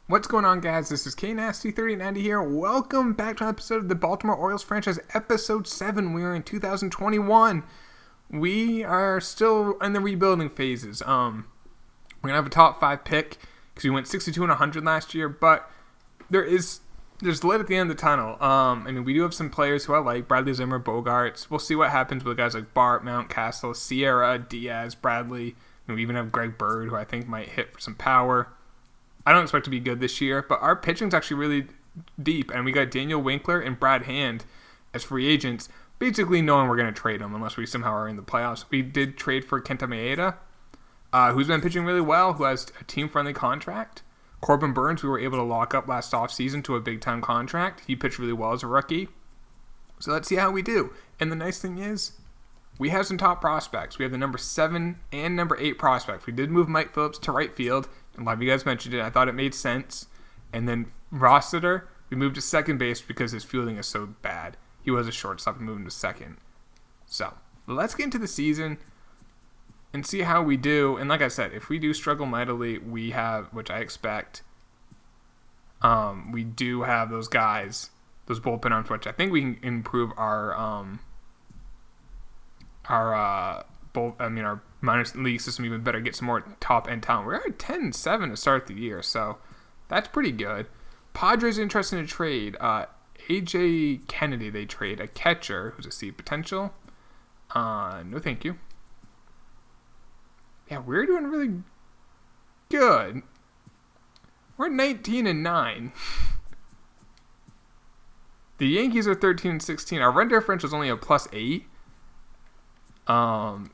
What's going on, guys? This is KNasty3090 here. Welcome back to an episode of the Baltimore Orioles franchise, episode 7. We are in 2021. We are still in the rebuilding phases. We're going to have a top 5 pick because we went 62 and 100 last year, but there's light at the end of the tunnel. We do have some players who I like, Bradley, Zimmer, Bogarts. We'll see what happens with guys like Bart, Mountcastle, Sierra, Diaz, Bradley. We even have Greg Bird, who I think might hit for some power. I don't expect to be good this year, but our pitching's actually really deep, and we got Daniel Winkler and Brad Hand as free agents, basically knowing we're going to trade them unless we somehow are in the playoffs. We did trade for Kenta Maeda, who's been pitching really well, who has a team-friendly contract. Corbin Burns, we were able to lock up last offseason to a big-time contract. He pitched really well as a rookie. So let's see how we do. And the nice thing is, we have some top prospects. We have the number 7 and number 8 prospects. We did move Mike Phillips to right field. A lot of you guys mentioned it. I thought it made sense. And then ROSSITER, we moved to second base because his fielding is so bad. He was a shortstop and moved him to second. So let's get into the season and see how we do. And like I said, if we do struggle mightily, we have, which I expect, we do have those guys, those bullpen arms, which I think we can improve our minor league system even better, get some more top end talent. We're at 10-7 to start the year, so that's pretty good. Padres interested in a trade. AJ Kennedy, they trade a catcher who's a C potential. No, thank you. Yeah, we're doing really good. We're 19-9. The Yankees are 13-16. Our run differential is only a +8.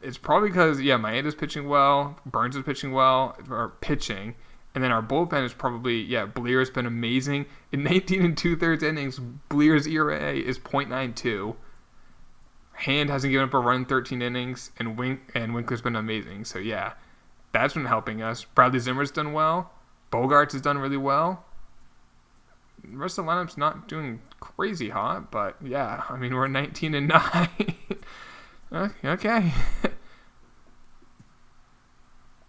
It's probably because, Maeda's pitching well, Burns is pitching well, and then our bullpen is probably, Blear's been amazing. In 19 and 2/3 innings, Blear's ERA is .92. Hand hasn't given up a run in 13 innings, and Winkler's been amazing. So, that's been helping us. Bradley Zimmer's done well. Bogarts has done really well. The rest of the lineup's not doing crazy hot, but, we're 19-9. Okay.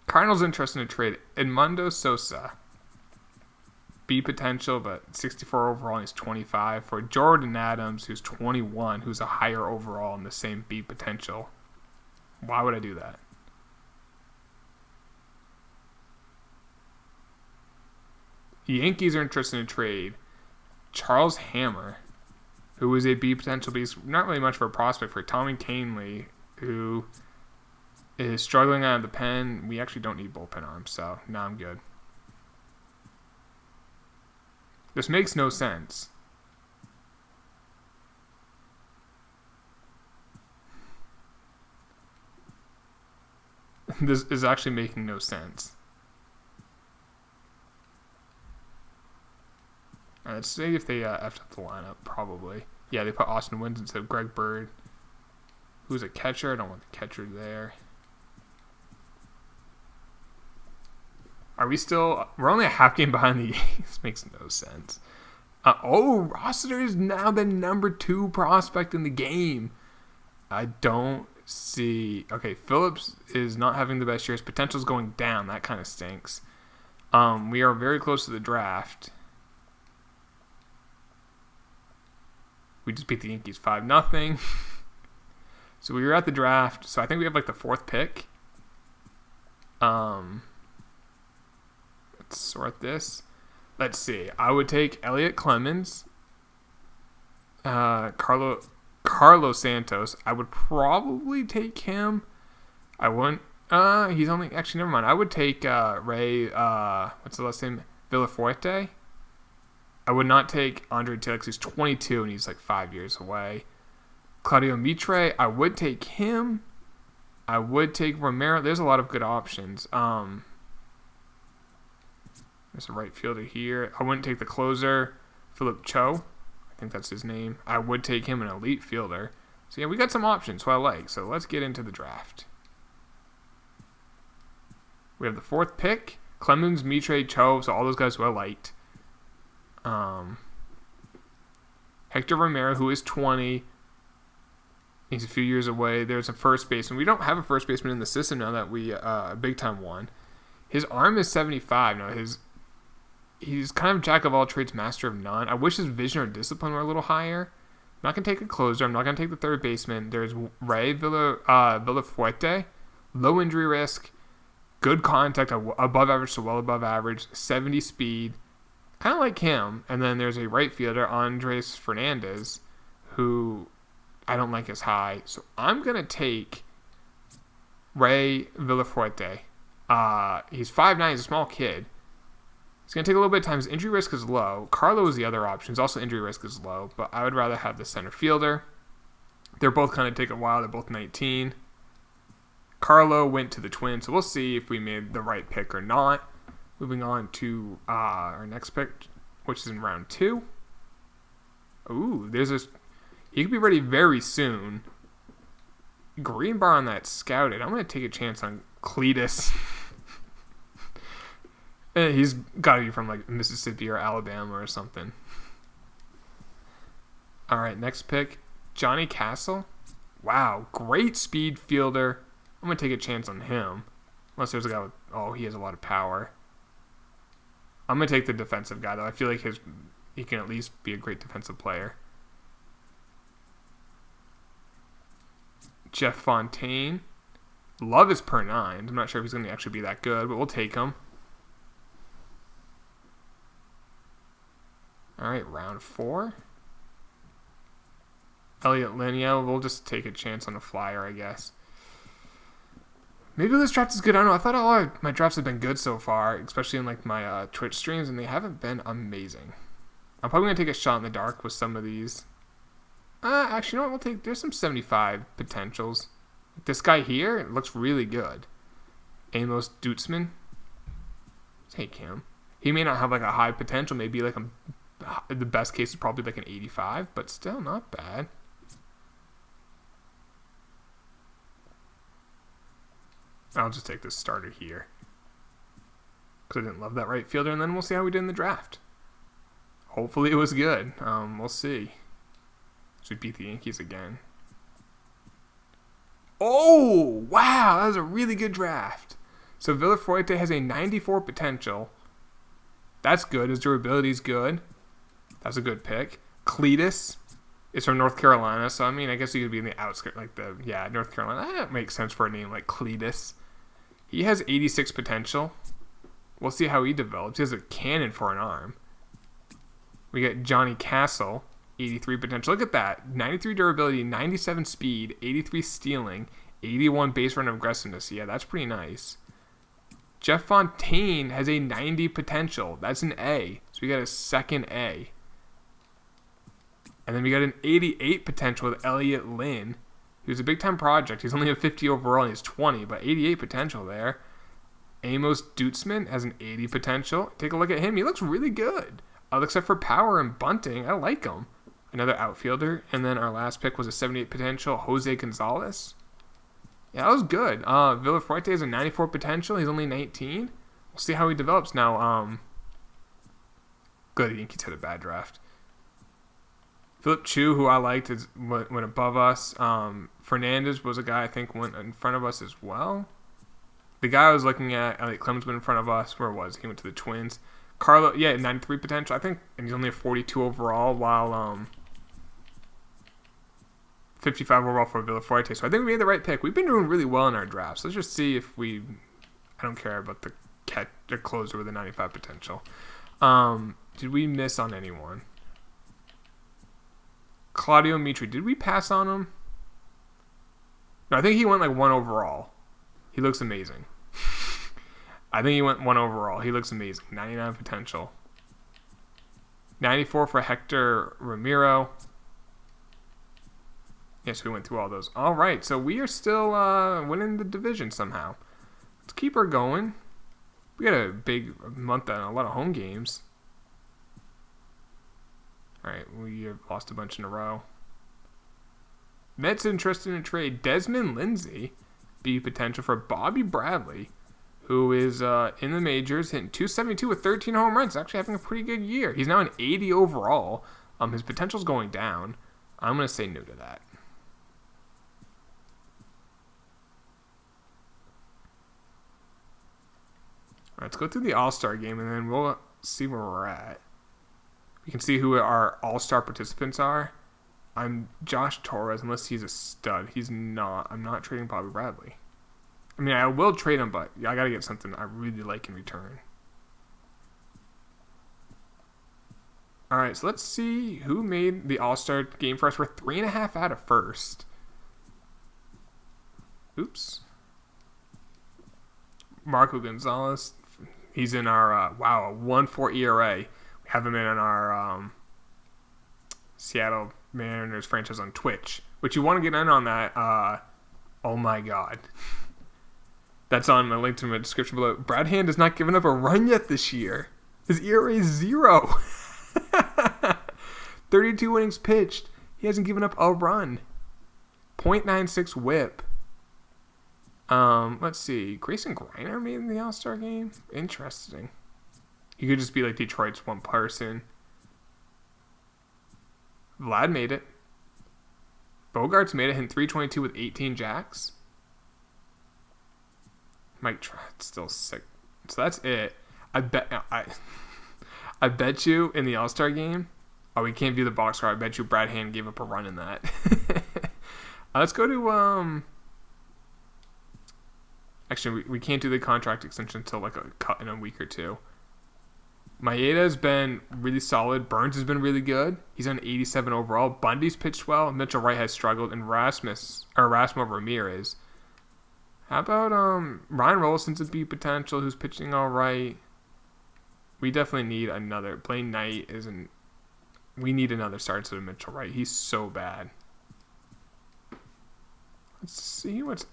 Cardinals interested in a trade. Edmundo Sosa. B potential, but 64 overall, and he's 25. For Jordan Adams, who's 21, who's a higher overall and the same B potential. Why would I do that? The Yankees are interested in a trade. Charles Hammer, who is a B potential, but he's not really much of a prospect, for Tommy Kahnle, who is struggling out of the pen. We actually don't need bullpen arms, so now I'm good. This makes no sense. This is actually making no sense. Let's see if they effed up the lineup. Probably. Yeah, they put Austin Wynns instead of Greg Bird, who's a catcher. I don't want the catcher there. Are we still... We're only a half game behind the Yankees. Makes no sense. Rossiter is now the number 2 prospect in the game. I don't see... Okay, Phillips is not having the best year. His potential's going down. That kind of stinks. We are very close to the draft. We just beat the Yankees 5-0. So we were at the draft. So I think we have like the 4th pick. Let's sort this. Let's see. I would take Elliot Clemens. Carlos Santos. I would probably take him. I wouldn't. He's only... Actually, never mind. I would take Ray... what's the last name? Villafuerte. I would not take Andre Taylor because he's 22 and he's like 5 years away. Claudio Mitre, I would take him. I would take Romero. There's a lot of good options. There's a right fielder here. I wouldn't take the closer, Philip Cho. I think that's his name. I would take him, an elite fielder. So, we got some options, who I like. So, let's get into the draft. We have the 4th pick. Clemens, Mitre, Cho. So, all those guys who I liked. Hector Romero, who is 20. He's a few years away. There's a first baseman. We don't have a first baseman in the system now that we big time won. His arm is 75. Now he's kind of jack of all trades, master of none. I wish his vision or discipline were a little higher. I'm not going to take a closer. I'm not going to take the third baseman. There's Ray Villafuerte. Low injury risk. Good contact, above average to well above average. 70 speed. Kind of like him. And then there's a right fielder, Andres Fernandez, who I don't like as high. So I'm going to take Ray Villafuerte. He's 5'9". He's a small kid. It's going to take a little bit of time. His injury risk is low. Carlo is the other option. His also injury risk is low, but I would rather have the center fielder. They're both kind of take a while. They're both 19. Carlo went to the Twins, so we'll see if we made the right pick or not. Moving on to our next pick, which is in round 2. Ooh, he could be ready very soon. Green bar on that scouted. I'm going to take a chance on Cletus. He's got to be from like Mississippi or Alabama or something. All right, next pick, Johnny Castle. Wow, great speed fielder. I'm going to take a chance on him. Unless there's a guy with, he has a lot of power. I'm going to take the defensive guy, though. I feel like he can at least be a great defensive player. Jeff Fontaine. Love his per 9. I'm not sure if he's going to actually be that good, but we'll take him. All right, round 4. Elliot Linnea. We'll just take a chance on a flyer, I guess. Maybe this draft is good. I don't know. I thought all my drafts have been good so far, especially in like my Twitch streams, and they haven't been amazing. I'm probably going to take a shot in the dark with some of these. Actually, you know what? There's some 75 potentials. This guy here, it looks really good. Amos DUITSMAN. Take him. He may not have like a high potential. Maybe like the best case is probably like an 85, but still not bad. I'll just take this starter here because I didn't love that right fielder, and then we'll see how we did in the draft. Hopefully it was good. We'll see. So we beat the Yankees again. Oh, wow. That was a really good draft. So Villafuerte has a 94 potential. That's good. His durability is good. That's a good pick. Cletus is from North Carolina. So, I mean, I guess he could be in the outskirts. North Carolina. That makes sense for a name like Cletus. He has 86 potential. We'll see how he develops. He has a cannon for an arm. We get Johnny Castle. 83 potential. Look at that. 93 durability, 97 speed, 83 stealing, 81 base run aggressiveness. Yeah, that's pretty nice. Jeff Fontaine has a 90 potential. That's an A. So we got a second A. And then we got an 88 potential with Elliot Lynn. He was a big-time project. He's only a 50 overall and he's 20, but 88 potential there. Amos DUITSMAN has an 80 potential. Take a look at him. He looks really good. Except for power and bunting. I like him. Another outfielder. And then our last pick was a 78 potential, Jose Gonzalez. Yeah, that was good. Villafuerte has a 94 potential. He's only 19. We'll see how he develops now. Good, the Yankees had a bad draft. Philip Chu, who I liked, went above us. Fernandez was a guy I think went in front of us as well. The guy I was looking at, Elliot Clemens, went in front of us. Where was he? Went to the Twins. Carlo, 93 potential, I think, and he's only a 42 overall, while 55 overall for Villafuerte. So I think we made the right pick. We've been doing really well in our drafts. Let's just see if I don't care about the closer with a 95 potential. Did we miss on anyone? Claudio Mitri, did we pass on him? No, I think he went like 1 overall. He looks amazing. I think he went 1 overall. He looks amazing. 99 potential. 94 for Hector Ramiro. Yes, we went through all those. All right, so we are still winning the division somehow. Let's keep her going. We got a big month and a lot of home games. All right, we have lost a bunch in a row. Mets interested in a trade. Desmond Lindsay be potential for Bobby Bradley, who is in the majors, hitting .272 with 13 home runs. Actually having a pretty good year. He's now an 80 overall. His potential's going down. I'm going to say no to that. All right, let's go through the All-Star game, and then we'll see where we're at. We can see who our all-star participants are. I'm Josh Torres, unless he's a stud. He's not. I'm not trading Bobby Bradley. I mean, I will trade him, but I got to get something I really like in return. All right, so let's see who made the all-star game for us. We're 3.5 out of first. Oops. Marco Gonzalez. He's in our, a 1.4 ERA. We have him in our Seattle Mariners franchise on Twitch, which you want to get in on that. Oh my God. That's on my link to my description below. Brad Hand has not given up a run yet this year. His ERA is 0. 32 innings pitched. He hasn't given up a run. 0.96 whip. Let's see. Grayson Greiner made the All-Star game? Interesting. He could just be like Detroit's one person. Vlad made it. Bogarts made it, hitting 322 with 18 jacks. Mike Trout's still sick. So that's it. I bet you in the All-Star game. Oh, we can't view the box score. I bet you Brad Hand gave up a run in that. Let's go to Actually, we can't do the contract extension until like a cut in a week or two. MAEDA has been really solid. Burns has been really good. He's on 87 overall. Bundy's pitched well. Mitchell Wright has struggled, and Rasmus Ramirez. How about Ryan Rolston's a B potential, who's pitching all right. We definitely need another. Blaine Knight isn't. We need another start instead of Mitchell Wright. He's so bad. Let's see what's.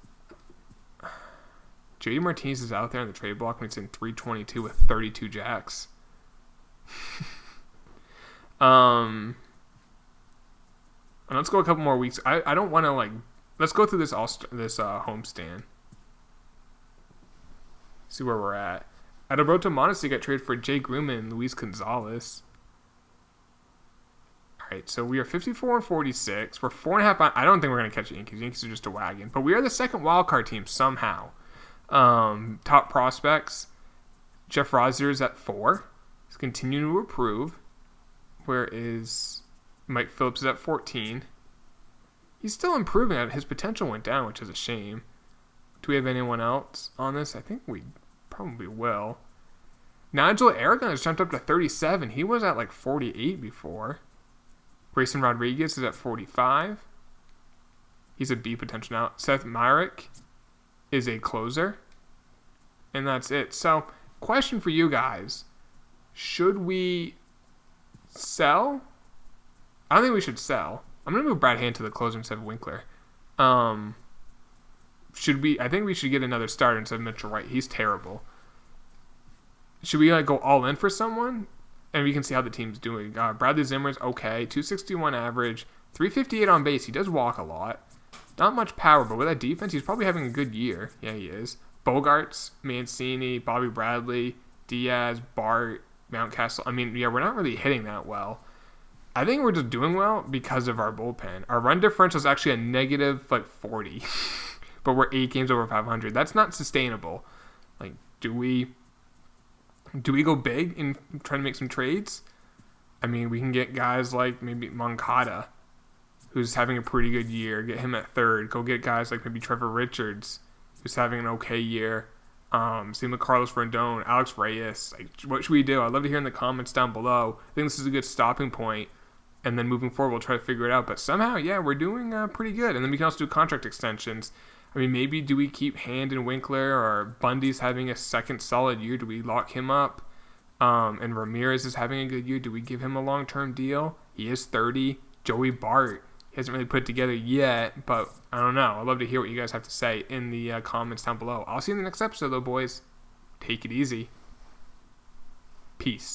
JD Martinez is out there in the trade block, and it's in 322 with 32 jacks. And let's go a couple more weeks. I don't want to like. Let's go through this homestand. See where we're at. Adalberto Mondesi got traded for Jay Grumman and Luis Gonzalez. All right, so we are 54 and 46. We're 4.5. I don't think we're gonna catch the Yankees. Yankees are just a wagon, but we are the second wild card team somehow. Top prospects. Jeff Rossiter is at 4. He's continuing to improve. Where is Mike Phillips is at 14. He's still improving. His potential went down, which is a shame. Do we have anyone else on this? I think we probably will. Nigel Aragon has jumped up to 37. He was at like 48 before. Grayson Rodriguez is at 45. He's a B potential now. Seth Myrick is a closer. And that's it. So, question for you guys. Should we sell? I don't think we should sell. I'm going to move Brad Hand to the closer instead of Winkler. Should we? I think we should get another starter instead of Mitchell Wright. He's terrible. Should we go all in for someone? And we can see how the team's doing. Bradley Zimmer's okay. 261 average. 358 on base. He does walk a lot. Not much power, but with that defense, he's probably having a good year. Yeah, he is. Bogarts, Mancini, Bobby Bradley, Diaz, Bart, Mountcastle. I mean, yeah, we're not really hitting that well. I think we're just doing well because of our bullpen. Our run differential is actually a negative 40. But we're 8 games over 500. That's not sustainable. Like, do we go big and try to make some trades? I mean, we can get guys like maybe Moncada, who's having a pretty good year. Get him at 3rd. Go get guys like maybe Trevor Richards, who's having an okay year. Same with Carlos Rendon, Alex Reyes. Like, what should we do? I'd love to hear in the comments down below. I think this is a good stopping point. And then moving forward, we'll try to figure it out. But somehow, yeah, we're doing pretty good. And then we can also do contract extensions. I mean, maybe do we keep Hand and Winkler, or Bundy's having a second solid year? Do we lock him up? And Ramirez is having a good year. Do we give him a long-term deal? He is 30. Joey Bart, he hasn't really put it together yet, but I don't know. I'd love to hear what you guys have to say in the comments down below. I'll see you in the next episode, though, boys. Take it easy. Peace.